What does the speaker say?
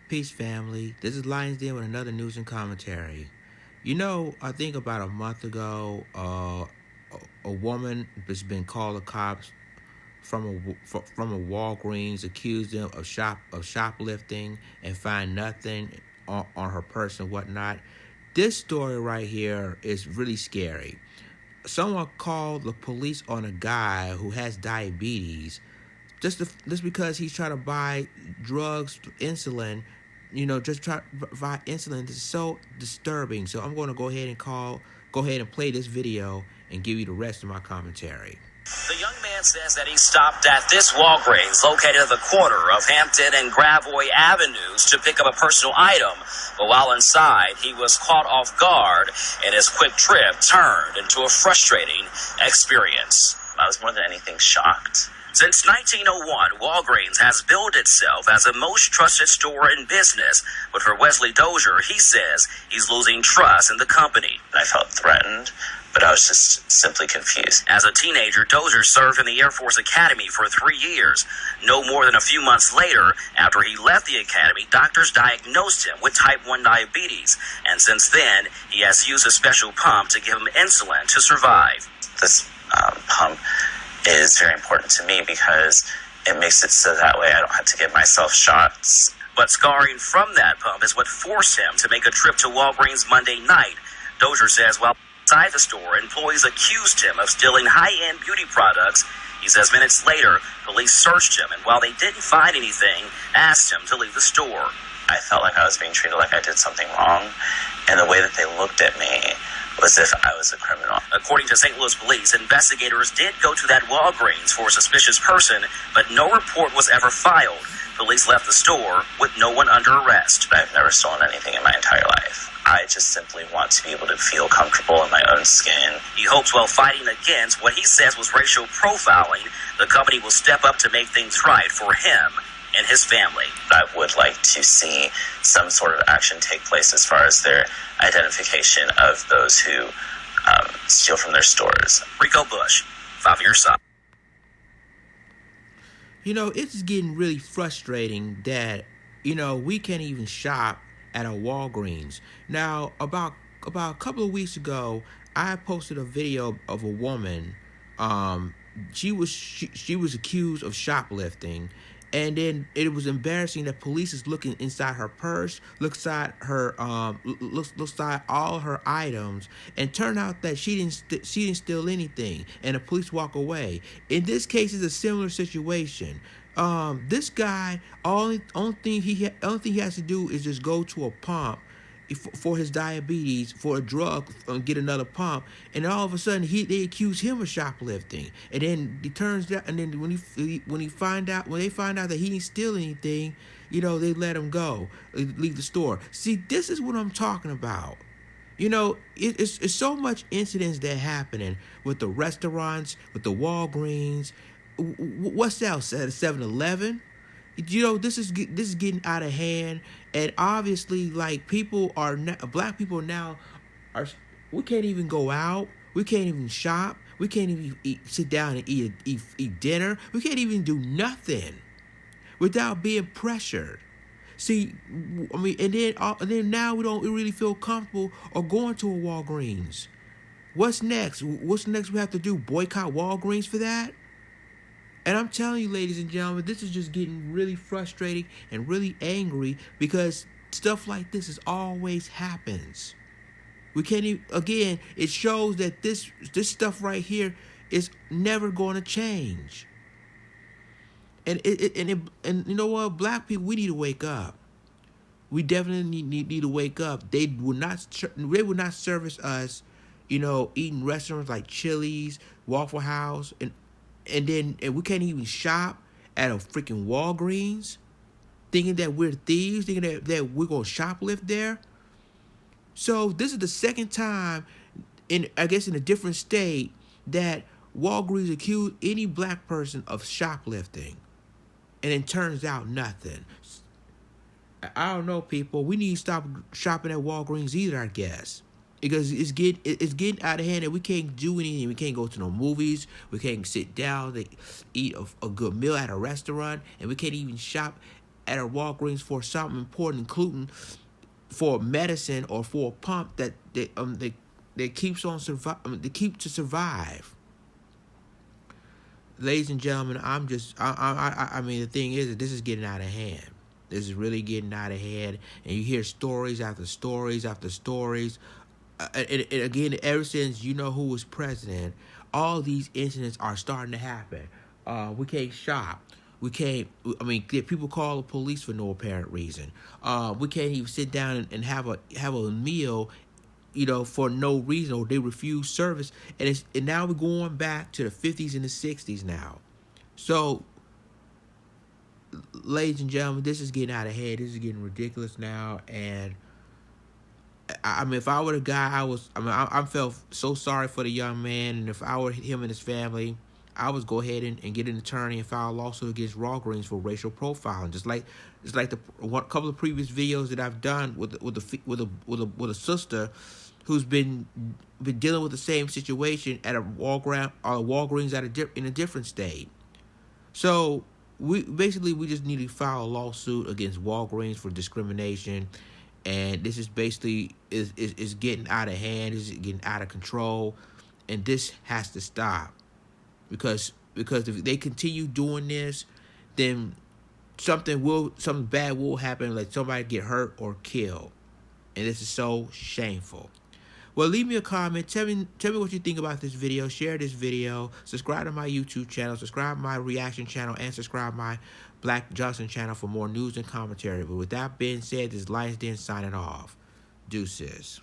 Peace, family. This is Lions Den with another news and commentary. You know, I think about a month ago, a woman has been called the cops from a Walgreens, accused them of shoplifting and find nothing on her purse and whatnot. This story right here is really scary. Someone called the police on a guy who has diabetes just because he's trying to buy drugs, insulin, just try to buy insulin. This is so disturbing. So I'm going to go ahead and play this video and give you the rest of my commentary. The young man says that he stopped at this Walgreens located at the corner of Hampton and Gravois Avenues to pick up a personal item. But while inside, he was caught off guard and his quick trip turned into a frustrating experience. I was more than anything shocked. Since 1901, Walgreens has billed itself as the most trusted store in business. But for Wesley Dozier, he says he's losing trust in the company. I felt threatened, but I was just simply confused. As a teenager, Dozier served in the Air Force Academy for 3 years. No more than a few months later, after he left the academy, doctors diagnosed him with type 1 diabetes. And since then, he has used a special pump to give him insulin to survive. This pump is very important to me because it makes it so that way I don't have to give myself shots. But scarring from that pump is what forced him to make a trip to Walgreens Monday night. Dozier says while inside the store, employees accused him of stealing high-end beauty products. He says minutes later, police searched him, and while they didn't find anything, asked him to leave the store. I felt like I was being treated like I did something wrong, and the way that they looked at me was if I was a criminal. According to St. Louis police, investigators did go to that Walgreens for a suspicious person, but no report was ever filed. Police left the store with no one under arrest. I've never stolen anything in my entire life. I just simply want to be able to feel comfortable in my own skin. He hopes while fighting against what he says was racial profiling, the company will step up to make things right for him and his family. I would like to see some sort of action take place as far as their identification of those who steal from their stores. Rico Bush, 5 Your Side. You know, it's getting really frustrating that, we can't even shop at a Walgreens. Now, about a couple of weeks ago, I posted a video of a woman. She was accused of shoplifting. And then it was embarrassing that police is looking inside her purse, looks inside all her items, and turned out that she didn't steal anything, and the police walk away. In this case, it's a similar situation. This guy, only thing he has to do is just go to a pump for his diabetes, for a drug, get another pump, and all of a sudden they accuse him of shoplifting. And then it turns out, and then when they find out that he didn't steal anything, they let him go, leave the store. See, this is what I'm talking about. It's so much incidents that happening with the restaurants, with the Walgreens. What's else at a 7-Eleven? This is getting out of hand, and obviously, like, black people now we can't even go out, we can't even shop, we can't even sit down and eat dinner, we can't even do nothing without being pressured. See, I mean, and then now we don't really feel comfortable or going to a Walgreens. What's next? What's next we have to do? Boycott Walgreens for that? And I'm telling you, ladies and gentlemen, this is just getting really frustrating and really angry because stuff like this always happens. We can't even, again, it shows that this stuff right here is never going to change. And you know what, black people, we need to wake up. We definitely need to wake up. They would not service us, eating restaurants like Chili's, Waffle House, and we can't even shop at a freaking Walgreens, thinking that we're thieves, thinking that we're going to shoplift there. So this is the second time, in a different state, that Walgreens accused any black person of shoplifting. And it turns out nothing. I don't know, people. We need to stop shopping at Walgreens either, I guess. Because it's getting out of hand and we can't do anything. We can't go to no movies. We can't sit down and eat a good meal at a restaurant. And we can't even shop at a Walgreens for something important, including for medicine or for a pump that they keeps on survive. They keep to survive. Ladies and gentlemen, I mean, the thing is that this is getting out of hand. This is really getting out of hand, and you hear stories after stories after stories. And again, ever since you know who was president, all these incidents are starting to happen. We can't shop. We can't. I mean, people call the police for no apparent reason. We can't even sit down and have a meal, for no reason, or they refuse service. And now we're going back to the 50s and the 60s now. So, ladies and gentlemen, this is getting out of hand. This is getting ridiculous now. And I mean, if I were the guy, I felt so sorry for the young man. And if I were him and his family, I would go ahead and get an attorney and file a lawsuit against Walgreens for racial profiling, just like a couple of previous videos that I've done with a sister who's been dealing with the same situation at a Walgreens in a different state. So we just need to file a lawsuit against Walgreens for discrimination, and this is basically is getting out of hand, is getting out of control, and this has to stop. Because if they continue doing this, then something bad will happen, like somebody get hurt or killed, and this is so shameful. Well, leave me a comment. Tell me what you think about this video. Share this video. Subscribe to my YouTube channel. Subscribe to my reaction channel, and subscribe to my Black Johnson channel for more news and commentary. But with that being said, this is Lions Den signing off. Deuces.